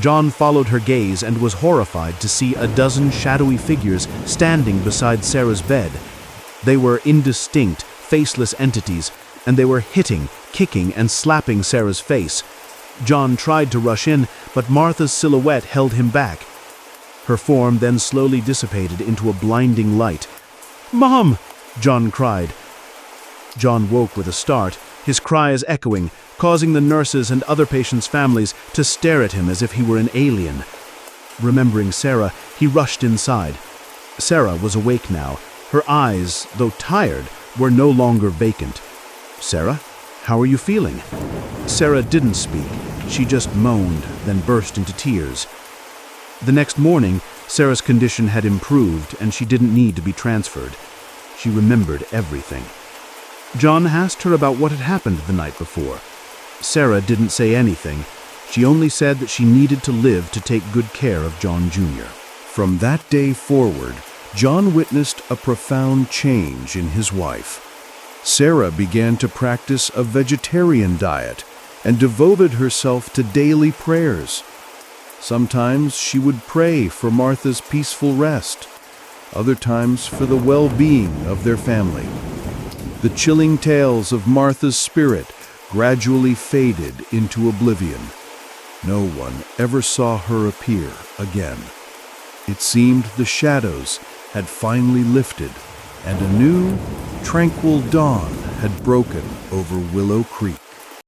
S3: John followed her gaze and was horrified to see a dozen shadowy figures standing beside Sarah's bed. They were indistinct, faceless entities, and they were hitting, kicking, and slapping Sarah's face. John tried to rush in, but Martha's silhouette held him back. Her form then slowly dissipated into a blinding light. "Mom!" John cried. John woke with a start, his cries echoing, causing the nurses and other patients' families to stare at him as if he were an alien. Remembering Sarah, he rushed inside. Sarah was awake now. Her eyes, though tired, were no longer vacant. "Sarah, how are you feeling?" Sarah didn't speak. She just moaned, then burst into tears. The next morning, Sarah's condition had improved and she didn't need to be transferred. She remembered everything. John asked her about what had happened the night before. Sarah didn't say anything. She only said that she needed to live to take good care of John Jr.
S2: From that day forward, John witnessed a profound change in his wife. Sarah began to practice a vegetarian diet and devoted herself to daily prayers. Sometimes she would pray for Martha's peaceful rest, other times for the well-being of their family. The chilling tales of Martha's spirit gradually faded into oblivion. No one ever saw her appear again. It seemed the shadows had finally lifted, and a new, tranquil dawn had broken over Willow Creek.